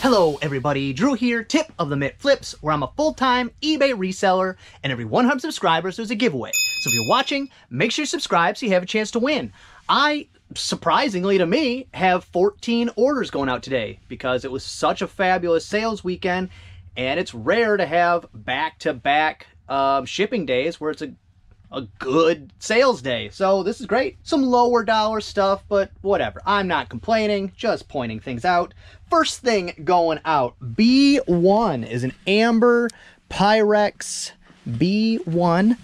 Hello everybody, Drew here, tip of the Mitt Flips, where I'm a full-time eBay reseller, and every 100 subscribers there's a giveaway. So if you're watching, make sure you subscribe so you have a chance to win. I, surprisingly to me, have 14 orders going out today because it was such a fabulous sales weekend, and it's rare to have back-to-back shipping days where it's a good sales day. So this is great. Some lower dollar stuff, but whatever. I'm not complaining, just pointing things out. First thing going out, B1 is an Amber Pyrex B1.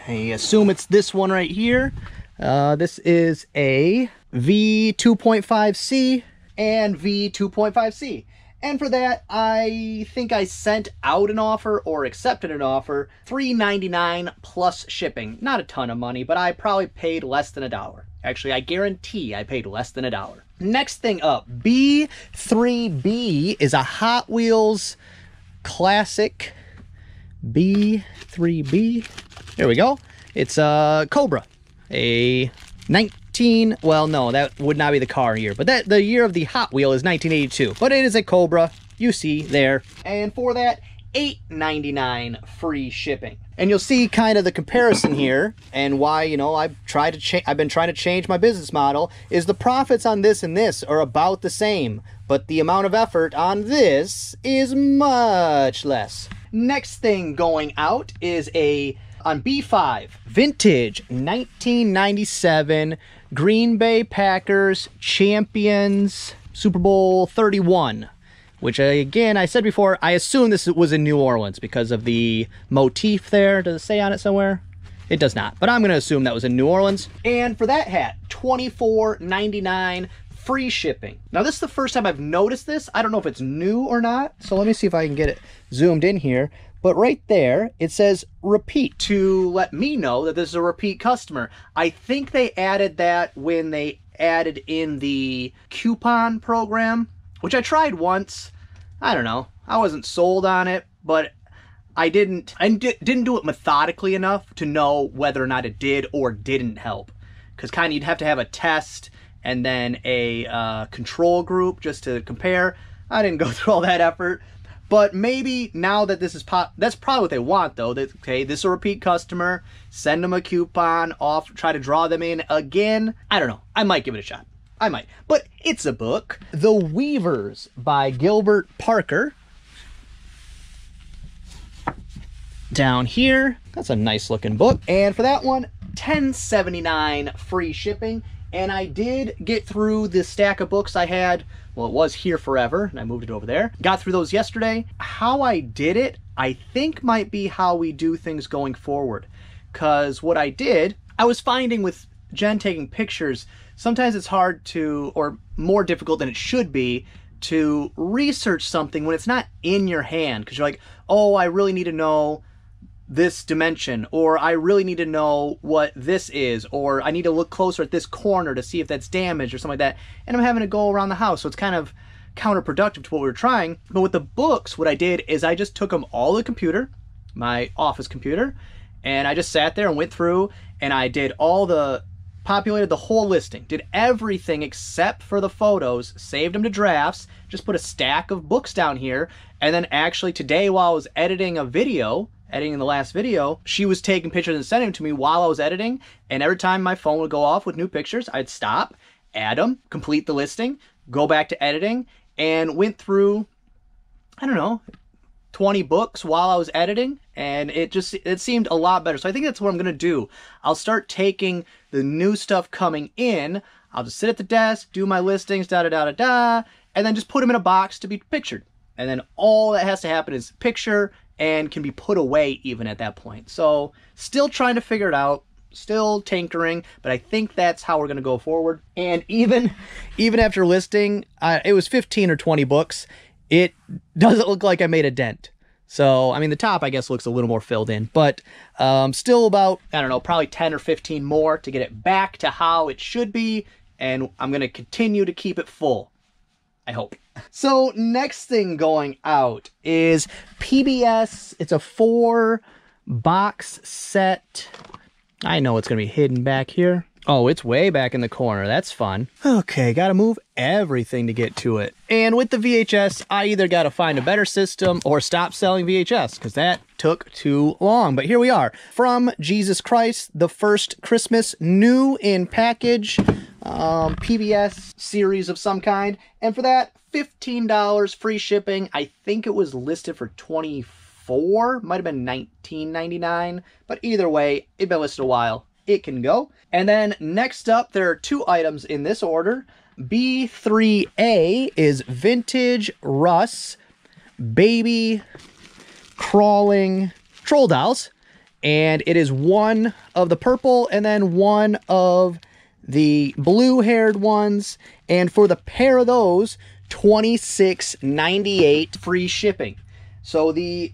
I assume it's this one right here. This is a V2.5C and V2.5C. And for that, I think I sent out an offer or accepted an offer, $3.99 plus shipping. Not a ton of money, but I probably paid less than $1. Actually, I guarantee I paid less than $1. Next thing up, B3B is a Hot Wheels Classic B3B. There we go. It's a Cobra, a 19, well, no, that would not be the car year, but the year of the Hot Wheel is 1982, but it is a Cobra, you see there. And for that, $8.99 free shipping. And you'll see kind of the comparison here, and why, you know, I've been trying to change my business model, is the profits on this and this are about the same, but the amount of effort on this is much less. Next thing going out is on B5, vintage 1997 Green Bay Packers Champions Super Bowl 31, which again, I said before, I assume this was in New Orleans because of the motif there. Does it say on it somewhere? It does not, but I'm going to assume that was in New Orleans. And for that hat, $24.99 free shipping. Now this is the first time I've noticed this. I don't know if it's new or not, so let me see if I can get it zoomed in here. But right there, it says repeat to let me know that this is a repeat customer. I think they added that when they added in the coupon program, which I tried once. I don't know. I wasn't sold on it, but I didn't do it methodically enough to know whether or not it did or didn't help. Because kind of you'd have to have a test and then a control group just to compare. I didn't go through all that effort. But maybe now that this is that's probably what they want, though. That, okay, this is a repeat customer. Send them a coupon off. Try to draw them in again. I don't know. I might give it a shot. I might. But it's a book. The Weavers by Gilbert Parker. Down here. That's a nice looking book. And for that one, $10.79 free shipping. And I did get through the stack of books I had. Well, it was here forever, and I moved it over there. Got through those yesterday. How I did it, I think might be how we do things going forward. Because what I did, I was finding with Jen taking pictures, sometimes it's hard to, or more difficult than it should be, to research something when it's not in your hand. Because you're like, oh, I really need to know this dimension, or I really need to know what this is, or I need to look closer at this corner to see if that's damaged or something like that, and I'm having to go around the house, so it's kind of counterproductive to what we were trying. But with the books, what I did is I just took them all to the computer, my office computer, and I just sat there and went through, and I did populated the whole listing, did everything except for the photos, saved them to drafts, just put a stack of books down here, and then actually today while I was editing the last video, she was taking pictures and sending them to me while I was editing, and every time my phone would go off with new pictures, I'd stop, add them, complete the listing, go back to editing, and went through, I don't know, 20 books while I was editing, and it seemed a lot better. So I think that's what I'm gonna do. I'll start taking the new stuff coming in, I'll just sit at the desk, do my listings, and then just put them in a box to be pictured. And then all that has to happen is picture, and can be put away even at that point. So still trying to figure it out, still tinkering, but I think that's how we're gonna go forward. And even after listing, it was 15 or 20 books, it doesn't look like I made a dent. So, I mean, the top, I guess, looks a little more filled in, but still about, I don't know, probably 10 or 15 more to get it back to how it should be, and I'm gonna continue to keep it full, I hope. So next thing going out is PBS. It's a 4-box set. I know it's going to be hidden back here. Oh, it's way back in the corner. That's fun. Okay, gotta move everything to get to it. And with the VHS, I either gotta find a better system or stop selling VHS, because that took too long. But here we are. From Jesus Christ, the First Christmas, new in package, PBS series of some kind. And for that, $15 free shipping. I think it was listed for $24, might have been $19.99, but either way, it'd been listed a while. It can go. And then next up, there are two items in this order. B3A is Vintage Russ Baby Crawling Troll Dolls. And it is one of the purple and then one of the blue-haired ones. And for the pair of those, $26.98 free shipping. So the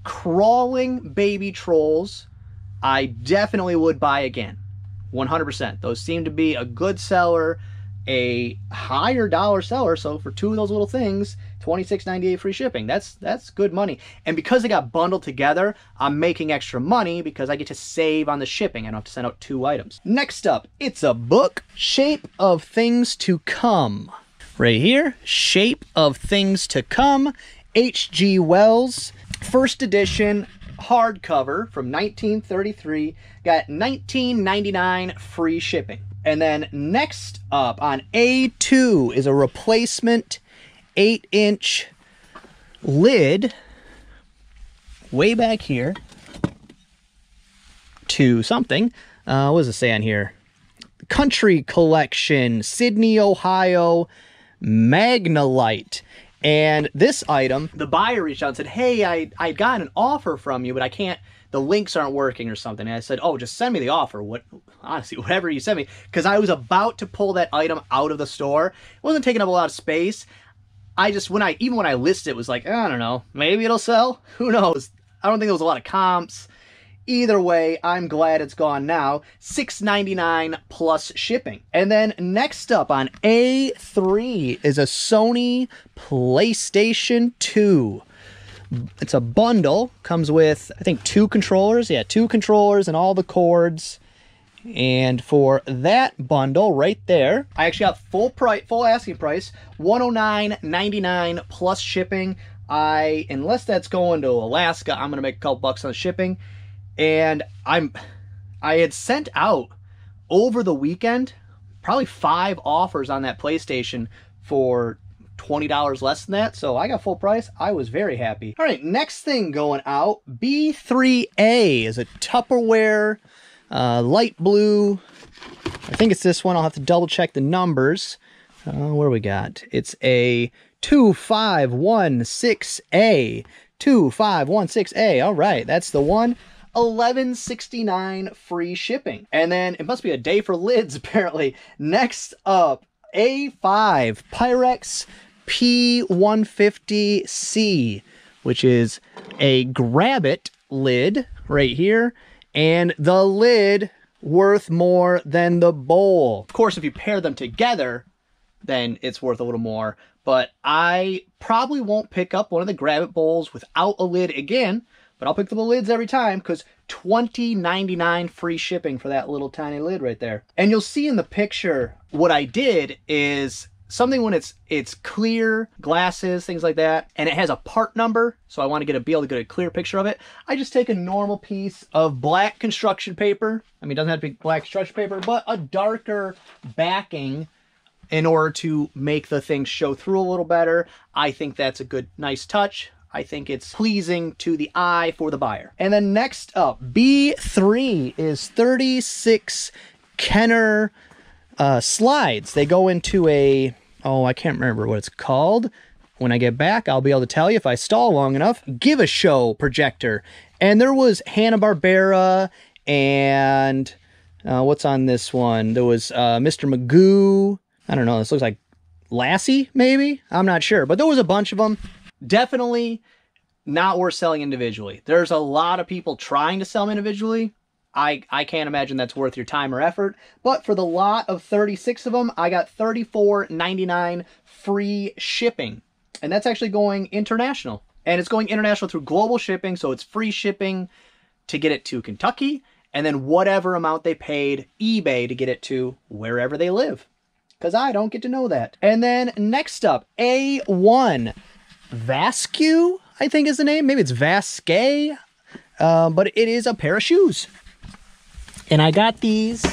crawling baby trolls, I definitely would buy again. 100%. Those seem to be a good seller, a higher dollar seller. So for two of those little things, $26.98 free shipping. That's good money. And because they got bundled together, I'm making extra money because I get to save on the shipping. I don't have to send out two items. Next up, it's a book, Shape of Things to Come. Right here, Shape of Things to Come, H.G. Wells, first edition, hardcover from 1933, got $19.99 free shipping. And then next up on A2 is a replacement 8-inch lid way back here to something. What does it say on here? Country Collection, Sydney, Ohio, Magnalite. And this item, the buyer reached out and said, hey, I got an offer from you, but I can't, the links aren't working or something. And I said, oh, just send me the offer. Honestly, whatever you send me. Because I was about to pull that item out of the store. It wasn't taking up a lot of space. Even when I listed it, was like, I don't know, maybe it'll sell. Who knows? I don't think there was a lot of comps. Either way, I'm glad it's gone now. $6.99 plus shipping. And then next up on A3 is a Sony PlayStation 2. It's a bundle. Comes with, I think, 2 controllers. Yeah, 2 controllers and all the cords. And for that bundle right there, I actually got full asking price, $109.99 plus shipping. Unless that's going to Alaska, I'm gonna make a couple bucks on shipping. And I had sent out over the weekend probably 5 offers on that PlayStation for $20 less than that. So I got full price. I was very happy. All right, next thing going out, B3A is a Tupperware light blue. I think it's this one. I'll have to double check the numbers. What do we got? It's a 2516A. 2516A. All right, that's the one. $11.69 free shipping. And then it must be a day for lids, apparently. Next up, A5 Pyrex P150C, which is a grab it lid right here. And the lid worth more than the bowl. Of course, if you pair them together, then it's worth a little more. But I probably won't pick up one of the grab it bowls without a lid again. But I'll pick up the lids every time because $20.99 free shipping for that little tiny lid right there. And you'll see in the picture, what I did is something when it's clear glasses, things like that, and it has a part number, so I want to be able to get a clear picture of it. I just take a normal piece of black construction paper. I mean, it doesn't have to be black construction paper, but a darker backing in order to make the thing show through a little better. I think that's a good, nice touch. I think it's pleasing to the eye for the buyer. And then next up, B3 is 36 Kenner slides. They go into a, I can't remember what it's called. When I get back, I'll be able to tell you if I stall long enough. Give a Show projector. And there was Hanna-Barbera and what's on this one? There was Mr. Magoo. I don't know. This looks like Lassie, maybe? I'm not sure. But there was a bunch of them. Definitely not worth selling individually. There's a lot of people trying to sell them individually. I can't imagine that's worth your time or effort. But for the lot of 36 of them, I got $34.99 free shipping. And that's actually going international. And it's going international through global shipping, so it's free shipping to get it to Kentucky. and then whatever amount they paid eBay to get it to wherever they live. Because I don't get to know that. And then next up, A1 Vasque, I think is the name. Maybe it's Vasque, but it is a pair of shoes. And I got these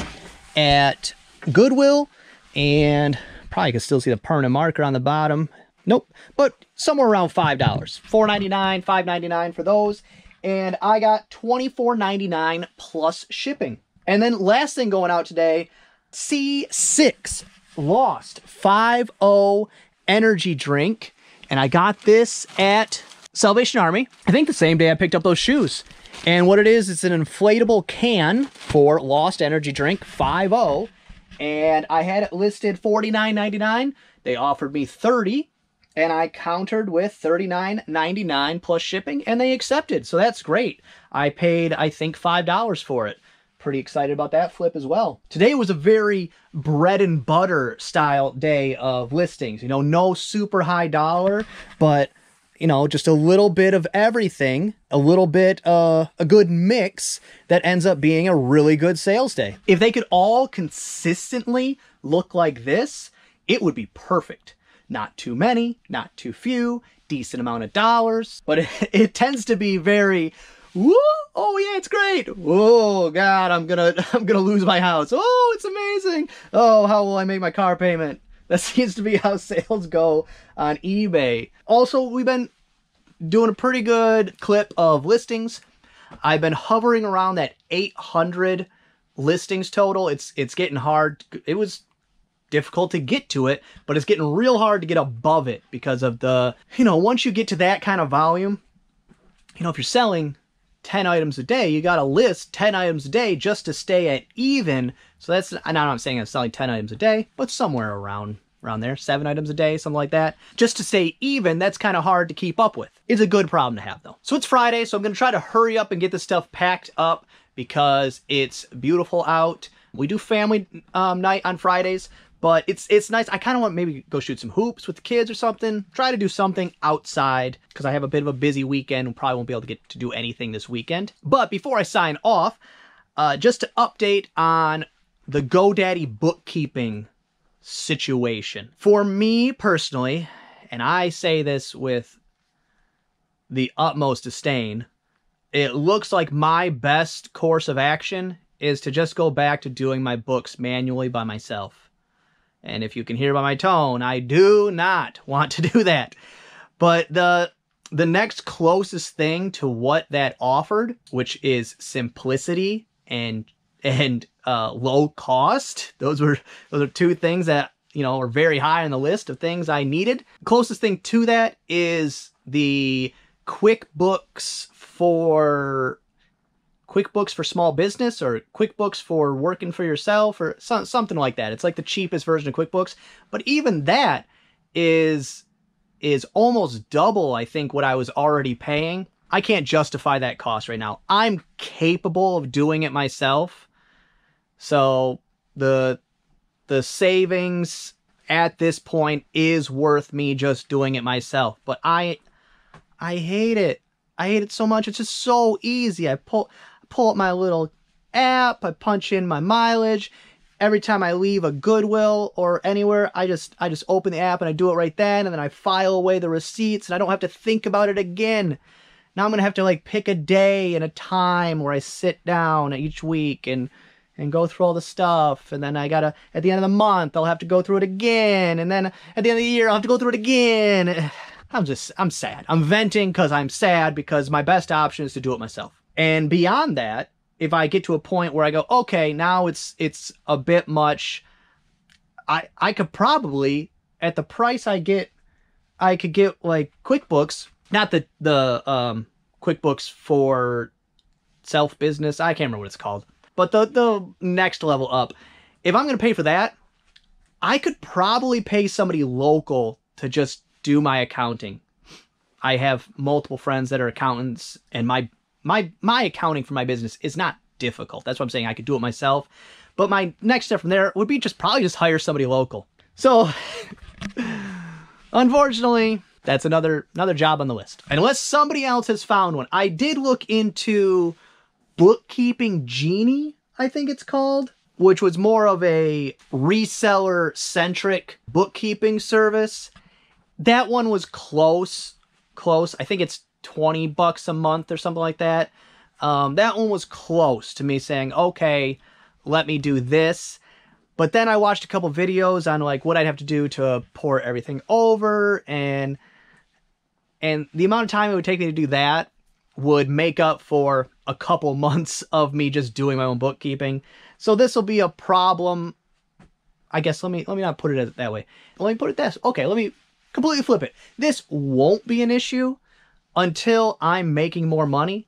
at Goodwill, and probably can still see the permanent marker on the bottom. Nope, but somewhere around $5. $4.99, $5.99 for those. And I got $24.99 plus shipping. And then last thing going out today, C6 Lost 5.0 energy drink. And I got this at Salvation Army. I think the same day I picked up those shoes. And what it is, it's an inflatable can for Lost energy drink 5.0. And I had it listed $49.99. They offered me $30. And I countered with $39.99 plus shipping, and they accepted. So that's great. I paid, I think, $5 for it. Pretty excited about that flip as well. Today was a very bread and butter style day of listings. You know, no super high dollar, but, you know, just a little bit of everything, a little bit, a good mix that ends up being a really good sales day. If they could all consistently look like this, it would be perfect. Not too many, not too few, decent amount of dollars, but it tends to be very, woo, oh yeah, it's great. Oh God, I'm gonna lose my house. Oh, it's amazing. Oh, how will I make my car payment? That seems to be how sales go on eBay. Also, we've been doing a pretty good clip of listings. I've been hovering around that 800 listings total. It's getting hard. It was difficult to get to it, but it's getting real hard to get above it because of the, you know, once you get to that kind of volume, you know, if you're selling 10 items a day, you got to list 10 items a day just to stay at even. So that's, I'm not saying I'm selling 10 items a day, but somewhere around there, 7 items a day, something like that. Just to stay even, that's kind of hard to keep up with. It's a good problem to have though. So it's Friday, so I'm going to try to hurry up and get this stuff packed up because it's beautiful out. We do family night on Fridays. But it's nice. I kind of want maybe go shoot some hoops with the kids or something. Try to do something outside because I have a bit of a busy weekend and probably won't be able to get to do anything this weekend. But before I sign off, just to update on the GoDaddy bookkeeping situation. For me personally, and I say this with the utmost disdain, it looks like my best course of action is to just go back to doing my books manually by myself. And if you can hear by my tone, I do not want to do that. But the next closest thing to what that offered, which is simplicity and low cost, those are two things that, you know, are very high on the list of things I needed. Closest thing to that is the QuickBooks for small business or QuickBooks for working for yourself or something like that. It's like the cheapest version of QuickBooks. But even that is almost double, I think, what I was already paying. I can't justify that cost right now. I'm capable of doing it myself. So the savings at this point is worth me just doing it myself. But I hate it. I hate it so much. It's just so easy. I pull up my little app, I punch in my mileage. Every time I leave a Goodwill or anywhere, I just open the app and I do it right then, and then I file away the receipts and I don't have to think about it again. Now I'm gonna have to like pick a day and a time where I sit down each week and go through all the stuff, and then I gotta, at the end of the month, I'll have to go through it again, and then at the end of the year, I'll have to go through it again. I'm sad. I'm venting because I'm sad because my best option is to do it myself. And beyond that, if I get to a point where I go, okay, now it's a bit much, I could probably, at the price I could get like QuickBooks, not the QuickBooks for self-business, I can't remember what it's called, but the next level up. If I'm going to pay for that, I could probably pay somebody local to just do my accounting. I have multiple friends that are accountants, and my accounting for my business is not difficult. That's what I'm saying. I could do it myself. But my next step from there would be probably just hire somebody local. So, unfortunately, that's another job on the list. And unless somebody else has found one, I did look into Bookkeeping Genie, I think it's called, which was more of a reseller-centric bookkeeping service. That one was close. I think it's $20 a month or something like that. That one was close to me saying, okay, let me do this. But then I watched a couple videos on like what I'd have to do to port everything over, and the amount of time it would take me to do that would make up for a couple months of me just doing my own bookkeeping. So this will be a problem. I guess let me not put it that way. Let me put it this. Okay, let me completely flip it. This won't be an issue until I'm making more money.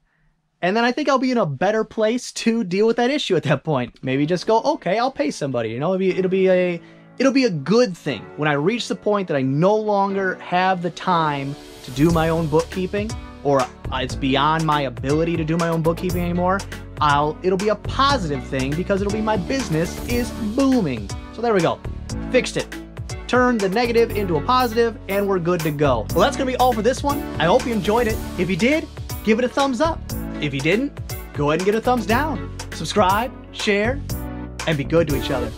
And then I think I'll be in a better place to deal with that issue at that point. Maybe just go, okay, I'll pay somebody. You know, it'll be a good thing when I reach the point that I no longer have the time to do my own bookkeeping, or it's beyond my ability to do my own bookkeeping anymore. It'll be a positive thing because it'll be my business is booming. So there we go. Fixed it. Turn the negative into a positive, and we're good to go. Well, that's gonna be all for this one. I hope you enjoyed it. If you did, give it a thumbs up. If you didn't, go ahead and get a thumbs down. Subscribe, share, and be good to each other.